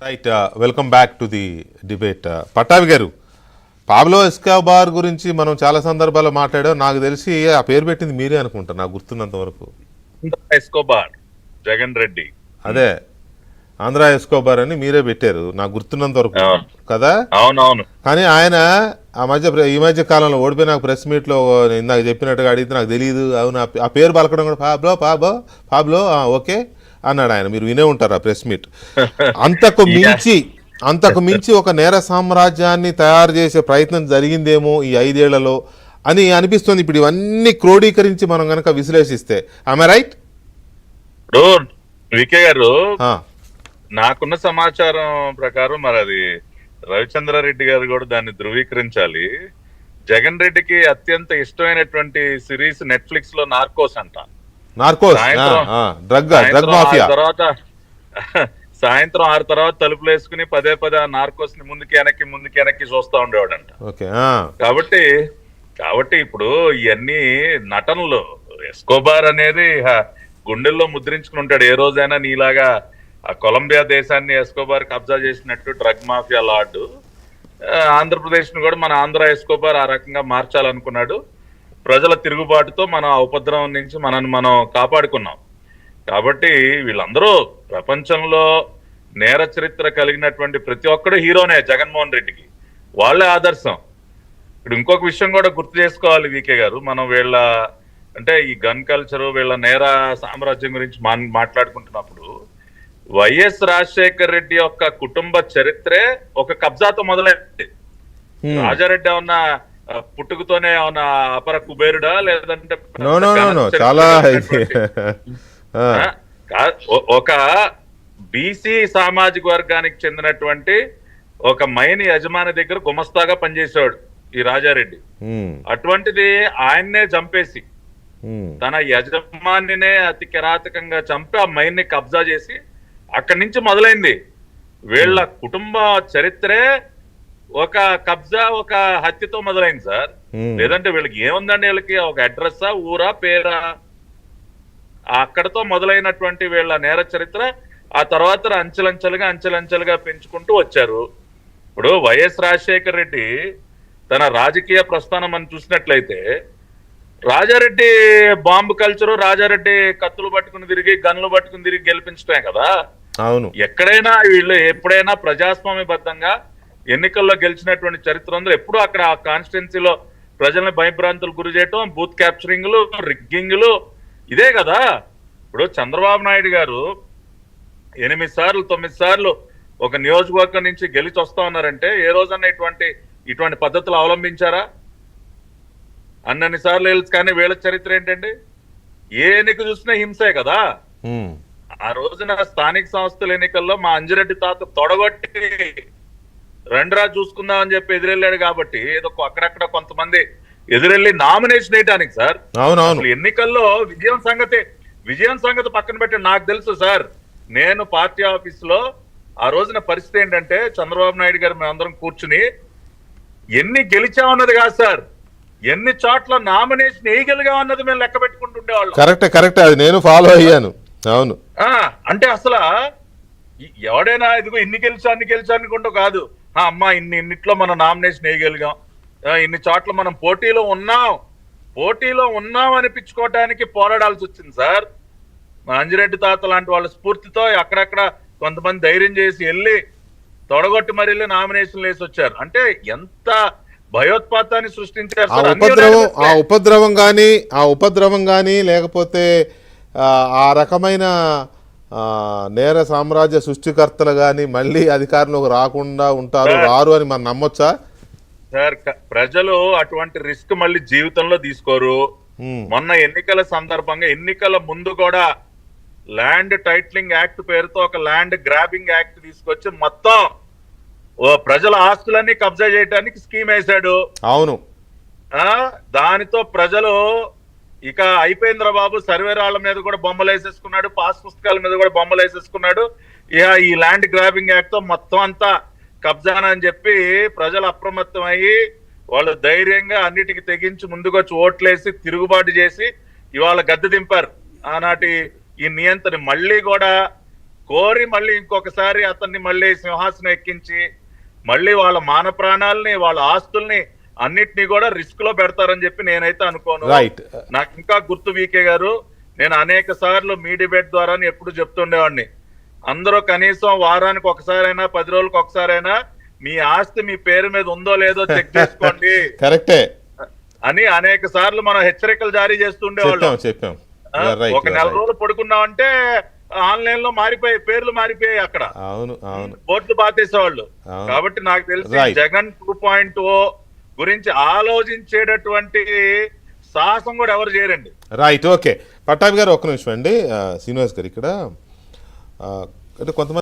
Right, welcome back to the debate. Pattabhi గారు, Pablo Escobar గురించి మనం చాలా సందర్భాల్లో మాట్లాడాం. నాకు తెలిసి ఆ పేరు పెట్టింది మీరే అనుకుంటా, నాకు గుర్తున్నంత వరకు. ఎస్కోబార్ జగన్ రెడ్డి, అదే ఆంధ్ర ఎస్కోబార్ అని మీరే పెట్టారు నాకు గుర్తున్నంత వరకు కదా. అవునవును. కానీ ఆయన ఈ మధ్య కాలంలో ఓడిపోయిన ప్రెస్ మీట్ లో ఇందాక చెప్పినట్టుగా అడిగితే నాకు తెలియదు, అవును ఆ పేరు పలకడం కూడా పాబ్లో ఓకే అన్నాడు ఆయన. మీరు వినే ఉంటారు ఆ ప్రెస్ మీట్. అంతకు మించి ఒక నేర సామ్రాజ్యాన్ని తయారు చేసే ప్రయత్నం జరిగిందేమో ఈ 5 ఏళ్లలో అని అనిపిస్తుంది ఇప్పుడు ఇవన్నీ క్రోడీకరించి మనం కనుక విశ్లేషిస్తే. ఆమె రైట్? వికే గారు, నాకున్న సమాచారం ప్రకారం మరి అది రవిచంద్రారెడ్డి గారు కూడా దాన్ని ధృవీకరించాలి. జగన్ రెడ్డికి అత్యంత ఇష్టమైనటువంటి సిరీస్ నెట్ఫ్లిక్స్ లో నార్కోస్ అంట. తర్వాత సాయంత్రం 6 తర్వాత తలుపులు వేసుకుని పదే ఆ నార్కోస్ ని ముందుకి వెనక్కి చూస్తా ఉండేవాడంట. కాబట్టి ఇప్పుడు ఇవన్నీ నటనలు. ఎస్కోబార్ అనేది గుండెల్లో ముద్రించుకుని ఉంటాడు. ఏ రోజైనా నీలాగా ఆ కొలంబియా దేశాన్ని ఎస్కోబార్ కబ్జా చేసినట్టు డ్రగ్ మాఫియా లార్డు ఆంధ్రప్రదేశ్ ను కూడా మన ఆంధ్ర ఎస్కోబార్ ఆ రకంగా మార్చాలనుకున్నాడు. ప్రజల తిరుగుబాటుతో మనం ఆ ఉపద్రవం నుంచి మనం కాపాడుకున్నాం. కాబట్టి వీళ్ళందరూ ప్రపంచంలో నేర చరిత్ర కలిగినటువంటి ప్రతి ఒక్కడు హీరోనే జగన్మోహన్ రెడ్డికి. వాళ్ళే ఆదర్శం. ఇప్పుడు ఇంకొక విషయం కూడా గుర్తు చేసుకోవాలి వికే గారు, మనం వీళ్ళ అంటే ఈ గన్ కల్చరు వీళ్ళ నేర సామ్రాజ్యం గురించి మాట్లాడుకుంటున్నప్పుడు వైఎస్ రాజశేఖర్ రెడ్డి యొక్క కుటుంబ చరిత్రే ఒక కబ్జాతో మొదలైంది. రాజారెడ్డి ఏమన్నా పుట్టుకతోనే ఏమన్నా అపర కుబేరుడా, లేదంటే ఒక బీసీ సామాజిక వర్గానికి చెందినటువంటి ఒక మైని యజమాని దగ్గర గుమస్తాగా పనిచేసేవాడు ఈ రాజారెడ్డి. అటువంటిది ఆయన్నే చంపేసి తన యజమానినే అతి కిరాతకంగా చంపి ఆ మైన్ని కబ్జా చేసి అక్కడి నుంచి మొదలైంది వీళ్ళ కుటుంబ చరిత్రే. ఒక కబ్జా, ఒక హత్యతో మొదలైంది సార్. లేదంటే వీళ్ళకి ఏముందండి, వీళ్ళకి ఒక అడ్రస్సా, ఊరా, పేరా, అక్కడతో మొదలైనటువంటి వీళ్ళ నేర చరిత్ర ఆ తర్వాత అంచెలంచెలుగా పెంచుకుంటూ వచ్చారు. ఇప్పుడు వైఎస్ రాజశేఖర్ రెడ్డి తన రాజకీయ ప్రస్థానం మనం చూసినట్లయితే రాజారెడ్డి బాంబు కల్చరు, రాజారెడ్డి కత్తులు పట్టుకుని తిరిగి గన్లు పట్టుకుని తిరిగి గెలిపించడమే కదా. అవును, ఎక్కడైనా వీళ్ళు ఎప్పుడైనా ప్రజాస్వామ్యబద్ధంగా ఎన్నికల్లో గెలిచినటువంటి చరిత్ర ఉందో ఎప్పుడు అక్కడ ఆ కాన్స్టిట్యున్సీలో ప్రజల్ని భయభ్రాంతులు గురి చేయటం, బూత్ క్యాప్చరింగ్లు, రిగ్గింగ్లు, ఇదే కదా. ఇప్పుడు చంద్రబాబు నాయుడు గారు 8 సార్లు 9 సార్లు ఒక నియోజకవర్గం నుంచి గెలిచి వస్తా ఉన్నారంటే ఏ రోజన్నా ఇటువంటి పద్ధతులు అవలంబించారా? అన్నన్ని సార్లు వెళ్ళి. కానీ వీళ్ళ చరిత్ర ఏంటండి, ఏ ఎన్నిక చూసినా హింసే కదా. ఆ రోజున స్థానిక సంస్థల ఎన్నికల్లో మా అంజిరెడ్డి తాత తొడగొట్టి రండ్రా చూసుకుందాం అని చెప్పి ఎదురెళ్ళాడు. కాబట్టి ఏదో అక్కడక్కడ కొంతమంది ఎదురెళ్ళి నామినేషన్ వేయడానికి సార్. అసలు ఎన్నికల్లో విజయం సంగతి పక్కన పెట్టి నాకు తెలుసు సార్. నేను పార్టీ ఆఫీస్ లో ఆ రోజున పరిస్థితి ఏంటంటే చంద్రబాబు నాయుడు గారు మేమందరం కూర్చుని ఎన్ని గెలిచామన్నది కాదు సార్, ఎన్ని చోట్ల నామినేషన్ వేయగలిగా అన్నది మేము లెక్క పెట్టుకుంటుండేవాళ్ళం. కరెక్ట్, అది నేను ఫాలో అయ్యాను. అవును, అంటే అసలు ఎవడైనా ఇదిగో ఇన్ని గెలిచా అనుకుంటూ కాదు, అమ్మా ఇన్నిట్లో మనం నామినేషన్ వేయగలిగాం, ఇన్ని చోట్ల మనం పోటీలో ఉన్నాం అనిపించుకోవటానికి పోరాడాల్సి వచ్చింది సార్. మా అంజిరెడ్డి తాత లాంటి వాళ్ళ స్ఫూర్తితో అక్కడక్కడ కొంతమంది ధైర్యం చేసి వెళ్ళి తొడగొట్టి మరి నామినేషన్లు వేసి వచ్చారు. అంటే ఎంత భయోత్పాతాన్ని సృష్టించారు. ఆ ఉపద్రవం కానీ లేకపోతే ఆ రకమైన నేర సామ్రాజ్య సృష్టికర్తలు కానీ మళ్ళీ అధికారంలోకి రారు అని మనం నమ్మొచ్చా సార్? ప్రజలు అటువంటి రిస్క్ మళ్ళీ జీవితంలో తీసుకోరు. మొన్న ఎన్నికల సందర్భంగా ఎన్నికల ముందు కూడా ల్యాండ్ టైటిలింగ్ యాక్ట్ పేరుతో ఒక ల్యాండ్ గ్రాబింగ్ యాక్ట్ తీసుకొచ్చి మొత్తం ప్రజల ఆస్తులన్నీ కబ్జా చేయడానికి స్కీమ్ వేశాడు. అవును, దానితో ప్రజలు ఇక అయిపోయిందిరా బాబు, సర్వేరాళ్ల మీద కూడా బొమ్మలు వేసేసుకున్నాడు, పాస్ పుస్తకాల మీద కూడా బొమ్మలు వేసేసుకున్నాడు, ఇక ఈ ల్యాండ్ గ్రాబింగ్ యాక్ట్ తో మొత్తం అంతా కబ్జానని చెప్పి ప్రజలు అప్రమత్తం అయ్యి వాళ్ళు ధైర్యంగా అన్నిటికీ తెగించి ముందుకొచ్చి ఓట్లేసి తిరుగుబాటు చేసి ఇవాళ గద్దె దింపారు ఆనాటి ఈ నియంత్రణ. మళ్ళీ కూడా కోరి మళ్ళీ ఇంకొకసారి అతన్ని మళ్ళీ సింహాసనం ఎక్కించి మళ్ళీ వాళ్ళ మాన ప్రాణాలని వాళ్ళ ఆస్తుల్ని అన్నిటినీ కూడా రిస్క్ లో పెడతారని చెప్పి నేనైతే అనుకోను. రైట్. నాకు ఇంకా గుర్తు వీకే గారు, నేను అనేక సార్లు మీ డిబేట్ ద్వారా ఎప్పుడు చెప్తుండేవాడిని, అందరూ కనీసం వారానికి ఒకసారైనా 10 రోజులకు ఒకసారైనా మీ ఆస్తి మీ పేరు మీద ఉందో లేదో చెక్ చేసుకోండి కరెక్టే అని అనేక సార్లు మనం హెచ్చరికలు జారీ చేస్తుండేవాళ్ళం. చెప్పాం. ఒక నెల రోజులు పడుకున్నామంటే ఆన్లైన్ లో పేర్లు మారిపోయాయి, అక్కడ అవును అవును బోర్డులు బాతేసేవాళ్ళు. కాబట్టి నాకు తెలిసి జగన్ 2.0 గురించి ఆలోచించేటటువంటి సాహసం కూడా ఎవరు చేయరండి. రైట్. ఓకే పట్టాభి గారు ఒక్క నిమిషం అండి. శ్రీనివాస్ గారు ఇక్కడ అంటే కొంతమంది